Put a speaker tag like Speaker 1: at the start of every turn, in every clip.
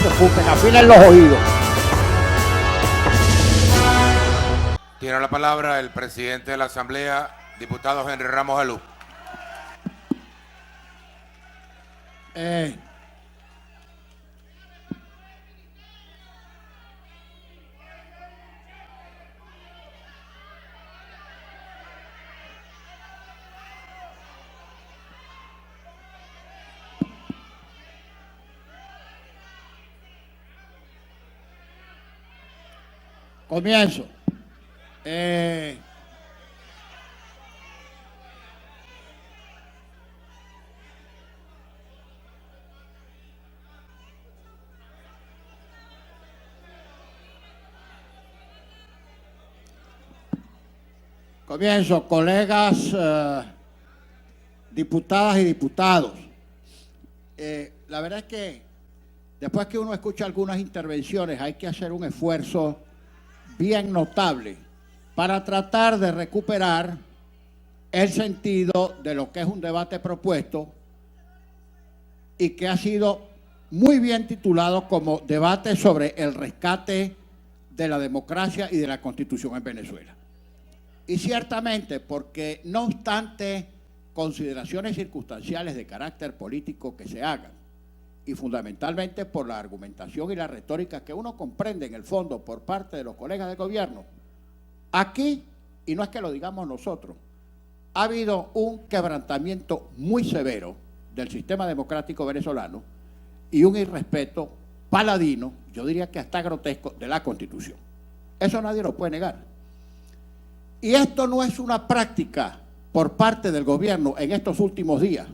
Speaker 1: preocupen, afilen los oídos.
Speaker 2: Tiene la palabra el presidente de la Asamblea, diputado Henry Ramos Alú.
Speaker 1: Comienzo. Comienzo, colegas diputadas y diputados. La verdad es que después que uno escucha algunas intervenciones hay que hacer un esfuerzo bien notable para tratar de recuperar el sentido de lo que es un debate propuesto y que ha sido muy bien titulado como debate sobre el rescate de la democracia y de la Constitución en Venezuela. Y ciertamente, porque no obstante consideraciones circunstanciales de carácter político que se hagan, y fundamentalmente por la argumentación y la retórica que uno comprende en el fondo por parte de los colegas de gobierno, aquí, y no es que lo digamos nosotros, ha habido un quebrantamiento muy severo del sistema democrático venezolano y un irrespeto paladino, yo diría que hasta grotesco, de la Constitución. Eso nadie lo puede negar. Y esto no es una práctica por parte del gobierno en estos últimos días.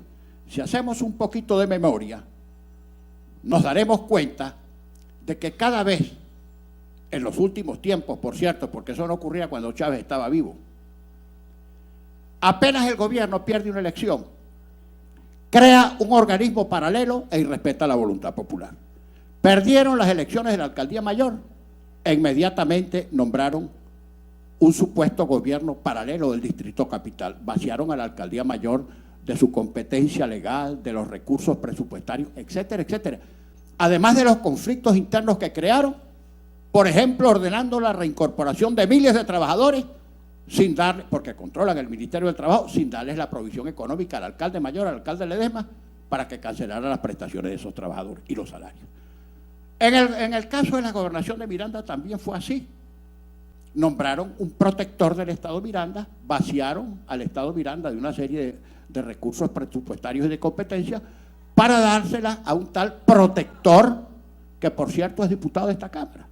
Speaker 1: Si hacemos un poquito de memoria, nos daremos cuenta de que cada vez, en los últimos tiempos, por cierto, porque eso no ocurría cuando Chávez estaba vivo, apenas el gobierno pierde una elección, crea un organismo paralelo e irrespeta la voluntad popular. Perdieron las elecciones de la alcaldía mayor e inmediatamente nombraron un supuesto gobierno paralelo del Distrito Capital. Vaciaron a la alcaldía mayor de su competencia legal, de los recursos presupuestarios, etcétera, etcétera. Además de los conflictos internos que crearon, por ejemplo, ordenando la reincorporación de miles de trabajadores, sin darle, porque controlan el Ministerio del Trabajo, sin darles la provisión económica al alcalde mayor, al alcalde Ledesma, para que cancelaran las prestaciones de esos trabajadores y los salarios. En el caso de la gobernación de Miranda también fue así. Nombraron un protector del Estado Miranda, vaciaron al Estado Miranda de una serie de recursos presupuestarios y de competencia para dársela a un tal protector, que por cierto es diputado de esta Cámara,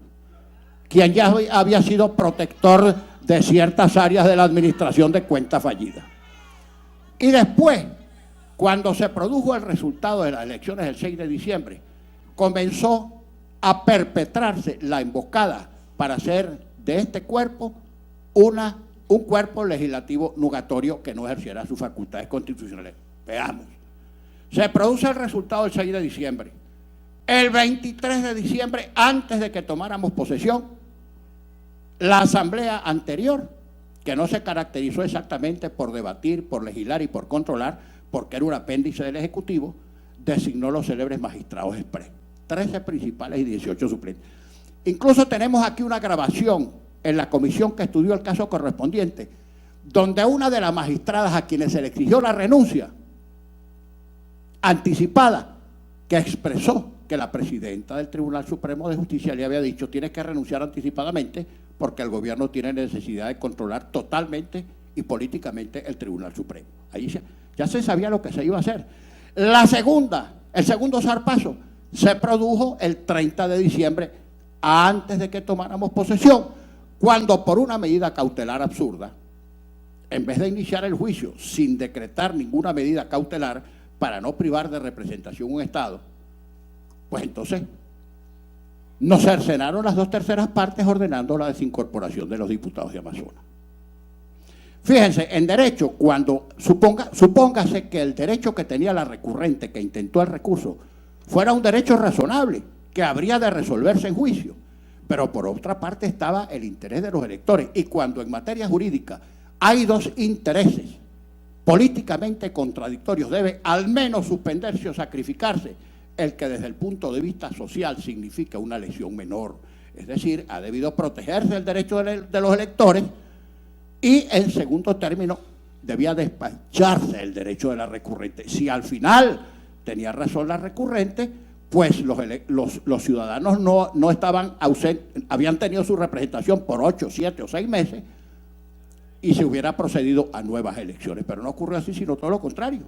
Speaker 1: quien ya había sido protector de ciertas áreas de la administración de cuenta fallida. Y después, cuando se produjo el resultado de las elecciones del 6 de diciembre, comenzó a perpetrarse la emboscada para hacer de este cuerpo un cuerpo legislativo nugatorio que no ejerciera sus facultades constitucionales. Veamos. Se produce el resultado del 6 de diciembre. El 23 de diciembre, antes de que tomáramos posesión, la asamblea anterior, que no se caracterizó exactamente por debatir, por legislar y por controlar, porque era un apéndice del Ejecutivo, designó los célebres magistrados exprés, 13 principales y 18 suplentes. Incluso tenemos aquí una grabación en la comisión que estudió el caso correspondiente, donde una de las magistradas a quienes se le exigió la renuncia anticipada, que expresó que la presidenta del Tribunal Supremo de Justicia le había dicho: tienes que renunciar anticipadamente porque el gobierno tiene necesidad de controlar totalmente y políticamente el Tribunal Supremo. Ahí ya se sabía lo que se iba a hacer. El segundo zarpazo se produjo el 30 de diciembre, antes de que tomáramos posesión, cuando por una medida cautelar absurda, en vez de iniciar el juicio sin decretar ninguna medida cautelar para no privar de representación un Estado, pues entonces nos cercenaron las 2/3 partes ordenando la desincorporación de los diputados de Amazonas. Fíjense, en derecho, cuando supóngase que el derecho que tenía la recurrente que intentó el recurso fuera un derecho razonable, que habría de resolverse en juicio, pero por otra parte estaba el interés de los electores, y cuando en materia jurídica hay dos intereses políticamente contradictorios, debe al menos suspenderse o sacrificarse el que desde el punto de vista social significa una lesión menor. Es decir, ha debido protegerse el derecho de los electores y, en segundo término, debía despacharse el derecho de la recurrente. Si al final tenía razón la recurrente, pues los ciudadanos no estaban ausentes, habían tenido su representación por 8, 7 o 6 meses y se hubiera procedido a nuevas elecciones. Pero no ocurrió así, sino todo lo contrario.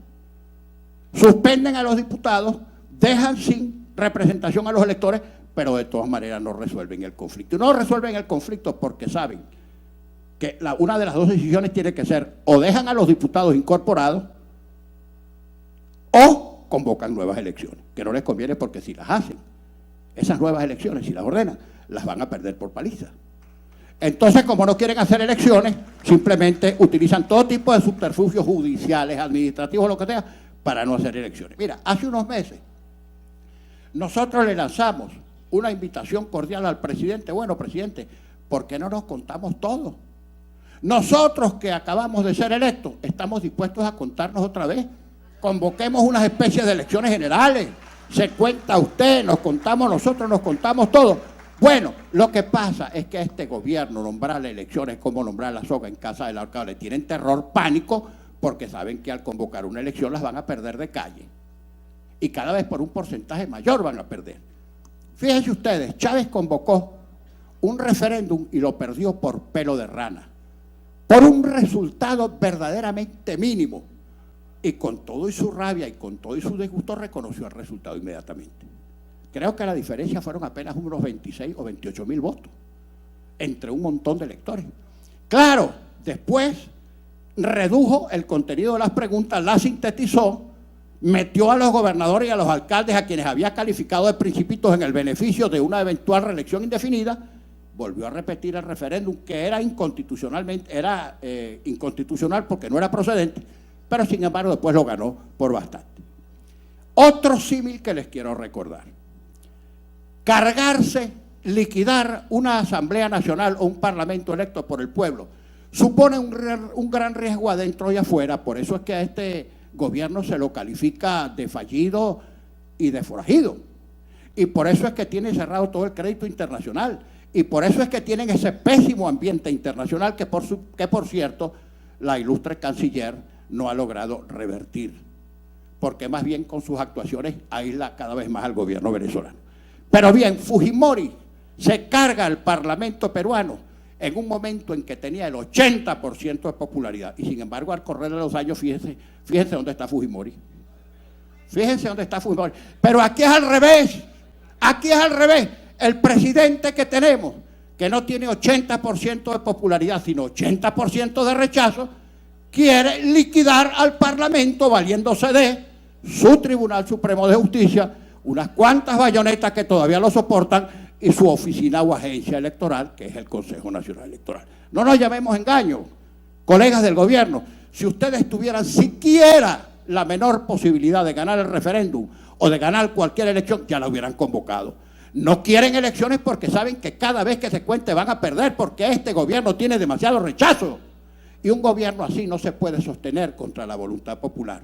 Speaker 1: Suspenden a los diputados, dejan sin representación a los electores, pero de todas maneras no resuelven el conflicto. Y no resuelven el conflicto porque saben que una de las dos decisiones tiene que ser o dejan a los diputados incorporados o convocan nuevas elecciones, que no les conviene porque si las hacen, esas nuevas elecciones, si las ordenan, las van a perder por paliza. Entonces, como no quieren hacer elecciones, simplemente utilizan todo tipo de subterfugios judiciales, administrativos, lo que sea, para no hacer elecciones. Mira, hace unos meses nosotros le lanzamos una invitación cordial al presidente. Bueno, presidente, ¿por qué no nos contamos todo? Nosotros que acabamos de ser electos estamos dispuestos a contarnos otra vez. Convoquemos unas especies de elecciones generales. Se cuenta usted, nos contamos nosotros, nos contamos todo. Bueno, lo que pasa es que a este gobierno nombrar elecciones como nombrar la soga en casa del ahorcado le tienen terror, pánico, porque saben que al convocar una elección las van a perder de calle. Y cada vez por un porcentaje mayor van a perder. Fíjense ustedes, Chávez convocó un referéndum y lo perdió por pelo de rana, por un resultado verdaderamente mínimo. Y con todo y su rabia y con todo y su disgusto reconoció el resultado inmediatamente. Creo que la diferencia fueron apenas unos 26 o 28 mil votos entre un montón de electores. Claro, después redujo el contenido de las preguntas, las sintetizó, metió a los gobernadores y a los alcaldes, a quienes había calificado de principitos en el beneficio de una eventual reelección indefinida, volvió a repetir el referéndum, que era inconstitucional porque no era procedente, pero sin embargo después lo ganó por bastante. Otro símil que les quiero recordar: cargarse, liquidar una Asamblea Nacional o un Parlamento electo por el pueblo supone un gran riesgo adentro y afuera. Por eso es que a este gobierno se lo califica de fallido y de forajido. Y por eso es que tiene cerrado todo el crédito internacional. Y por eso es que tienen ese pésimo ambiente internacional que por cierto, la ilustre canciller no ha logrado revertir. Porque más bien con sus actuaciones aísla cada vez más al gobierno venezolano. Pero bien, Fujimori se carga al Parlamento peruano en un momento en que tenía el 80% de popularidad. Y sin embargo, al correr de los años, fíjense dónde está Fujimori. Fíjense dónde está Fujimori. Pero aquí es al revés. Aquí es al revés. El presidente que tenemos, que no tiene 80% de popularidad, sino 80% de rechazo, quiere liquidar al Parlamento valiéndose de su Tribunal Supremo de Justicia, unas cuantas bayonetas que todavía lo soportan, y su oficina o agencia electoral, que es el Consejo Nacional Electoral. No nos llamemos engaño, colegas del gobierno. Si ustedes tuvieran siquiera la menor posibilidad de ganar el referéndum o de ganar cualquier elección, ya la hubieran convocado. No quieren elecciones porque saben que cada vez que se cuente van a perder, porque este gobierno tiene demasiado rechazo. Y un gobierno así no se puede sostener contra la voluntad popular.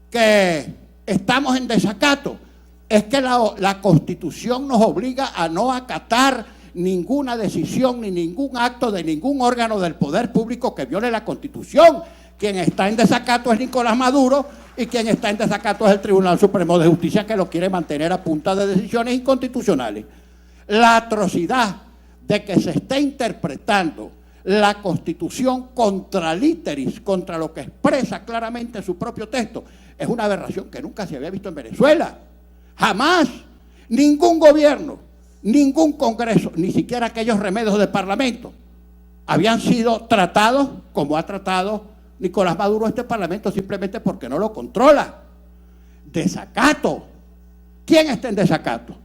Speaker 1: Que estamos en desacato. Es que la Constitución nos obliga a no acatar ninguna decisión ni ningún acto de ningún órgano del poder público que viole la Constitución. Quien está en desacato es Nicolás Maduro y quien está en desacato es el Tribunal Supremo de Justicia, que lo quiere mantener a punta de decisiones inconstitucionales. La atrocidad de que se esté interpretando la Constitución contra literis, contra lo que expresa claramente su propio texto, es una aberración que nunca se había visto en Venezuela. Jamás, ningún gobierno, ningún congreso, ni siquiera aquellos remedios del Parlamento habían sido tratados como ha tratado Nicolás Maduro este Parlamento, simplemente porque no lo controla. Desacato. ¿Quién está en desacato?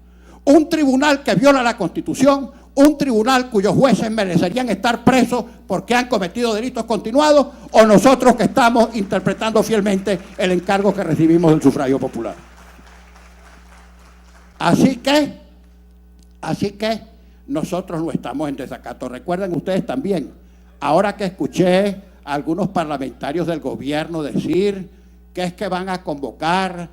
Speaker 1: Un tribunal que viola la Constitución, un tribunal cuyos jueces merecerían estar presos porque han cometido delitos continuados, o nosotros que estamos interpretando fielmente el encargo que recibimos del sufragio popular. Así que nosotros no estamos en desacato. Recuerden ustedes también, ahora que escuché a algunos parlamentarios del gobierno decir que es que van a convocar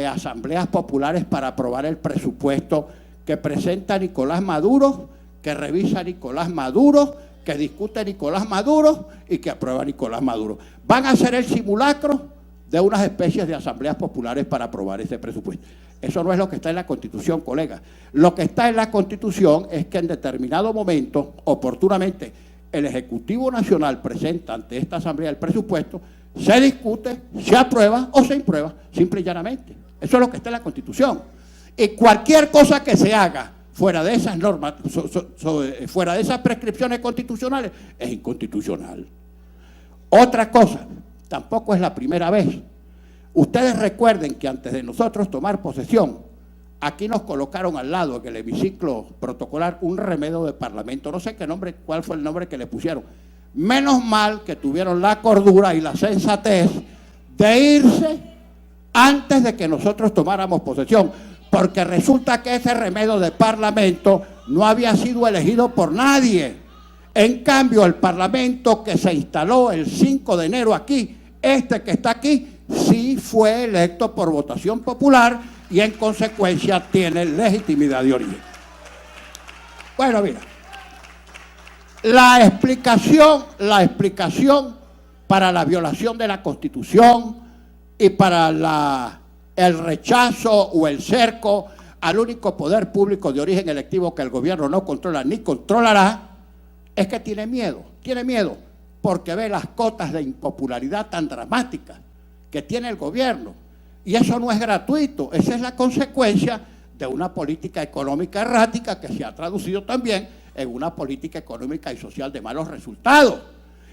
Speaker 1: asambleas populares para aprobar el presupuesto que presenta Nicolás Maduro, que revisa Nicolás Maduro, que discute Nicolás Maduro y que aprueba Nicolás Maduro. Van a hacer el simulacro de unas especies de asambleas populares para aprobar ese presupuesto. Eso no es lo que está en la Constitución, colega. Lo que está en la Constitución es que en determinado momento, oportunamente, el Ejecutivo Nacional presenta ante esta Asamblea el presupuesto, se discute, se aprueba o se imprueba, simple y llanamente. Eso es lo que está en la Constitución. Y cualquier cosa que se haga fuera de esas normas, fuera de esas prescripciones constitucionales, es inconstitucional. Otra cosa, tampoco es la primera vez. Ustedes recuerden que antes de nosotros tomar posesión, aquí nos colocaron al lado en el hemiciclo protocolar un remedio de parlamento, no sé qué nombre, cuál fue el nombre que le pusieron. Menos mal que tuvieron la cordura y la sensatez de irse antes de que nosotros tomáramos posesión, porque resulta que ese remedio de parlamento no había sido elegido por nadie. En cambio, el parlamento que se instaló el 5 de enero aquí, este que está aquí, sí fue electo por votación popular y en consecuencia tiene legitimidad de origen. Bueno, mira, la explicación para la violación de la Constitución y para el rechazo o el cerco al único poder público de origen electivo que el gobierno no controla ni controlará, es que tiene miedo porque ve las cotas de impopularidad tan dramáticas que tiene el gobierno. Y eso no es gratuito, esa es la consecuencia de una política económica errática que se ha traducido también en una política económica y social de malos resultados.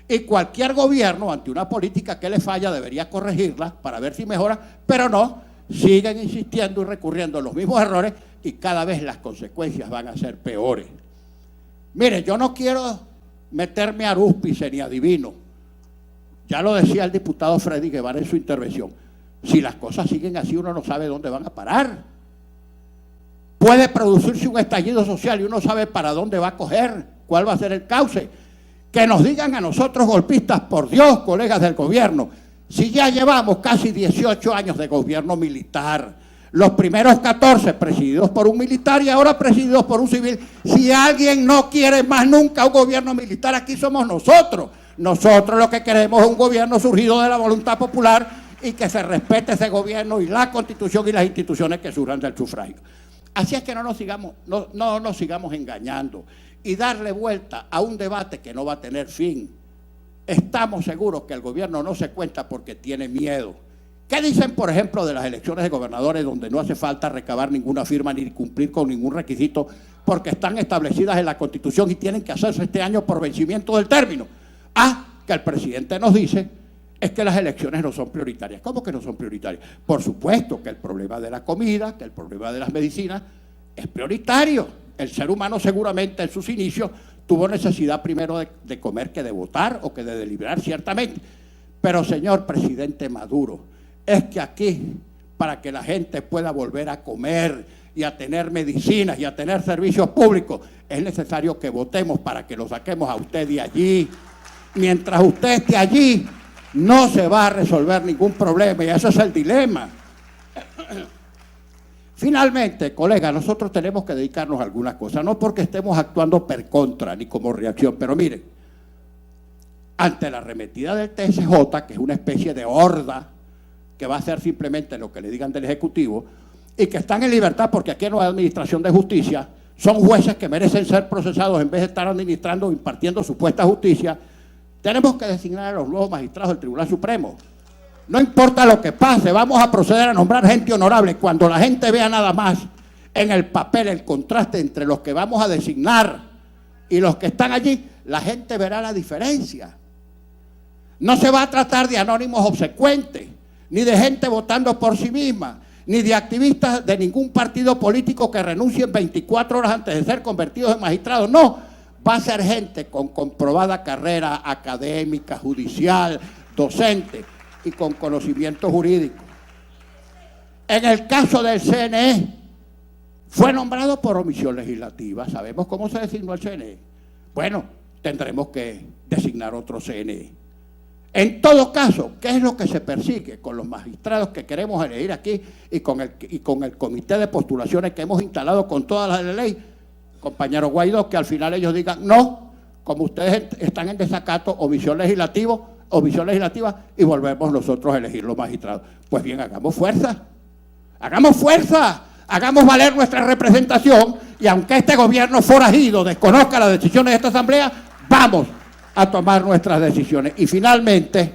Speaker 1: Y cualquier gobierno ante una política que le falla debería corregirla para ver si mejora, pero no, siguen insistiendo y recurriendo a los mismos errores y cada vez las consecuencias van a ser peores. Mire, yo no quiero meterme a arúspice ni adivino. Ya lo decía el diputado Freddy Guevara en su intervención. Si las cosas siguen así, uno no sabe dónde van a parar. Puede producirse un estallido social y uno sabe para dónde va a coger, cuál va a ser el cauce. Que nos digan a nosotros golpistas, por Dios, colegas del gobierno, si ya llevamos casi 18 años de gobierno militar, los primeros 14 presididos por un militar y ahora presididos por un civil, si alguien no quiere más nunca un gobierno militar, aquí somos nosotros. Nosotros lo que queremos es un gobierno surgido de la voluntad popular y que se respete ese gobierno y la Constitución y las instituciones que surjan del sufragio. Así es que no nos sigamos engañando y darle vuelta a un debate que no va a tener fin. Estamos seguros que el gobierno no se cuenta porque tiene miedo. ¿Qué dicen, por ejemplo, de las elecciones de gobernadores donde no hace falta recabar ninguna firma ni cumplir con ningún requisito porque están establecidas en la Constitución y tienen que hacerse este año por vencimiento del término? Que el presidente nos dice es que las elecciones no son prioritarias. ¿Cómo que no son prioritarias? Por supuesto que el problema de la comida, que el problema de las medicinas es prioritario. El ser humano seguramente en sus inicios tuvo necesidad primero de comer que de votar o que de deliberar, ciertamente. Pero, señor presidente Maduro, es que aquí, para que la gente pueda volver a comer y a tener medicinas y a tener servicios públicos, es necesario que votemos para que lo saquemos a usted de allí. Mientras usted esté allí, no se va a resolver ningún problema y ese es el dilema. Finalmente, colega, nosotros tenemos que dedicarnos a algunas cosas, no porque estemos actuando per contra ni como reacción, pero miren, ante la arremetida del TSJ, que es una especie de horda que va a hacer simplemente lo que le digan del Ejecutivo y que están en libertad porque aquí no hay administración de justicia, son jueces que merecen ser procesados en vez de estar administrando o impartiendo supuesta justicia. Tenemos que designar a los nuevos magistrados del Tribunal Supremo. No importa lo que pase, vamos a proceder a nombrar gente honorable. Cuando la gente vea nada más en el papel el contraste entre los que vamos a designar y los que están allí, la gente verá la diferencia. No se va a tratar de anónimos obsecuentes, ni de gente votando por sí misma, ni de activistas de ningún partido político que renuncien 24 horas antes de ser convertidos en magistrados. No, va a ser gente con comprobada carrera académica, judicial, docente y con conocimiento jurídico. En el caso del CNE, fue nombrado por omisión legislativa. ¿Sabemos cómo se designó el CNE? Bueno, tendremos que designar otro CNE. En todo caso, ¿qué es lo que se persigue con los magistrados que queremos elegir aquí y con el comité de postulaciones que hemos instalado con todas las de la ley? Compañero Guaidó, que al final ellos digan, no, como ustedes están en desacato, omisión legislativa, y volvemos nosotros a elegir los magistrados. Pues bien, hagamos fuerza, hagamos valer nuestra representación, y aunque este gobierno forajido desconozca las decisiones de esta asamblea, vamos a tomar nuestras decisiones. Y finalmente,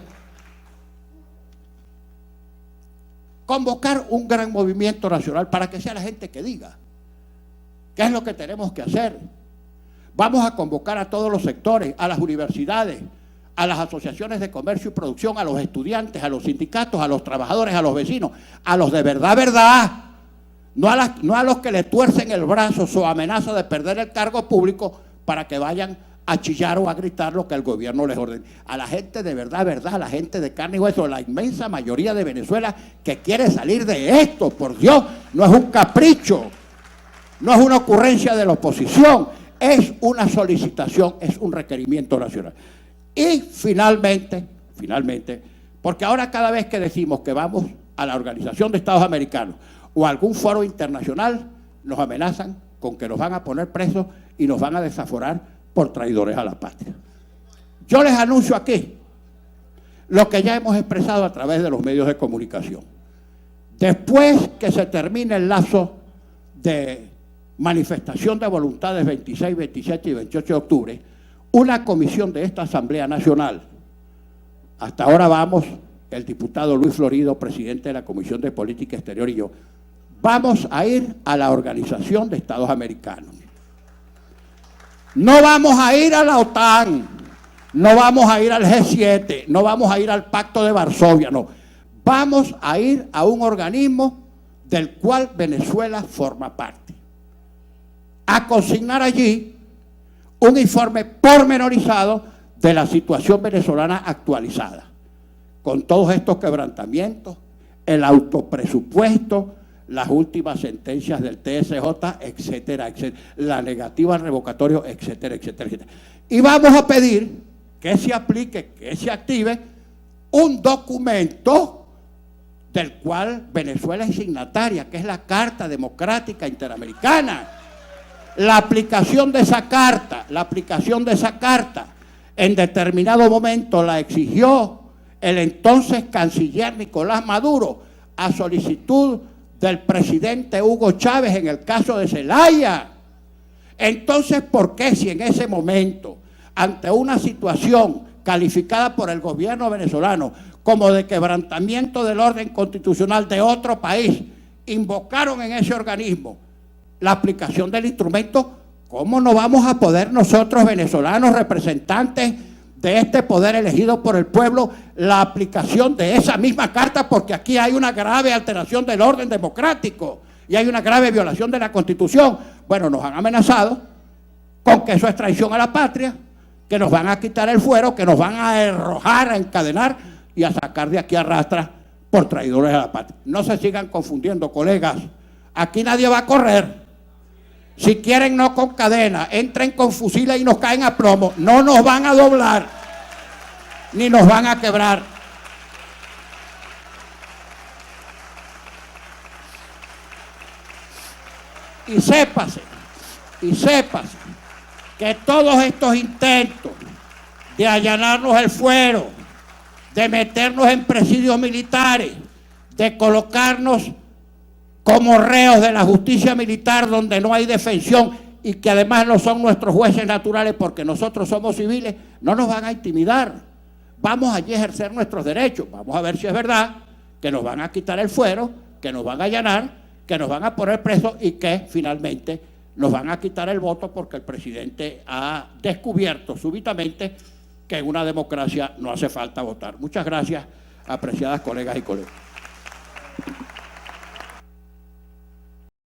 Speaker 1: convocar un gran movimiento nacional para que sea la gente que diga qué es lo que tenemos que hacer. Vamos a convocar a todos los sectores, a las universidades, a las asociaciones de comercio y producción, a los estudiantes, a los sindicatos, a los trabajadores, a los vecinos, a los de verdad, no a los que le tuercen el brazo o amenaza de perder el cargo público para que vayan a chillar o a gritar lo que el gobierno les ordene. A la gente de verdad, a la gente de carne y hueso, la inmensa mayoría de Venezuela que quiere salir de esto, por Dios, no es un capricho, no es una ocurrencia de la oposición, es una solicitación, es un requerimiento nacional. Y finalmente, porque ahora cada vez que decimos que vamos a la Organización de Estados Americanos o a algún foro internacional, nos amenazan con que nos van a poner presos y nos van a desaforar por traidores a la patria. Yo les anuncio aquí lo que ya hemos expresado a través de los medios de comunicación. Después que se termine el lapso de manifestación de voluntades 26, 27 y 28 de octubre, una comisión de esta Asamblea Nacional, hasta ahora vamos, el diputado Luis Florido, presidente de la Comisión de Política Exterior, y yo, vamos a ir a la Organización de Estados Americanos. No vamos a ir a la OTAN, no vamos a ir al G7, no vamos a ir al Pacto de Varsovia, no. Vamos a ir a un organismo del cual Venezuela forma parte, a consignar allí un informe pormenorizado de la situación venezolana actualizada, con todos estos quebrantamientos, el autopresupuesto, las últimas sentencias del TSJ, etcétera, etcétera, la negativa al revocatorio, etcétera, etcétera, etcétera. Y vamos a pedir que se aplique, que se active un documento del cual Venezuela es signataria, que es la Carta Democrática Interamericana. La aplicación de esa carta, en determinado momento la exigió el entonces canciller Nicolás Maduro a solicitud del presidente Hugo Chávez en el caso de Zelaya. Entonces, ¿por qué si en ese momento, ante una situación calificada por el gobierno venezolano como de quebrantamiento del orden constitucional de otro país, invocaron en ese organismo la aplicación del instrumento? ¿Cómo no vamos a poder nosotros, venezolanos, representantes de este poder elegido por el pueblo, la aplicación de esa misma carta? Porque aquí hay una grave alteración del orden democrático y hay una grave violación de la Constitución. Bueno, nos han amenazado con que eso es traición a la patria, que nos van a quitar el fuero, que nos van a arrojar, a encadenar y a sacar de aquí a rastras por traidores a la patria. No se sigan confundiendo, colegas. Aquí nadie va a correr. Si quieren, no con cadena, entren con fusiles y nos caen a plomo. No nos van a doblar, ni nos van a quebrar. Y sépase que todos estos intentos de allanarnos el fuero, de meternos en presidios militares, de colocarnos como reos de la justicia militar donde no hay defensión y que además no son nuestros jueces naturales porque nosotros somos civiles, no nos van a intimidar. Vamos allí a ejercer nuestros derechos. Vamos a ver si es verdad que nos van a quitar el fuero, que nos van a allanar, que nos van a poner presos y que finalmente nos van a quitar el voto porque el presidente ha descubierto súbitamente que en una democracia no hace falta votar. Muchas gracias, apreciadas colegas y colegas.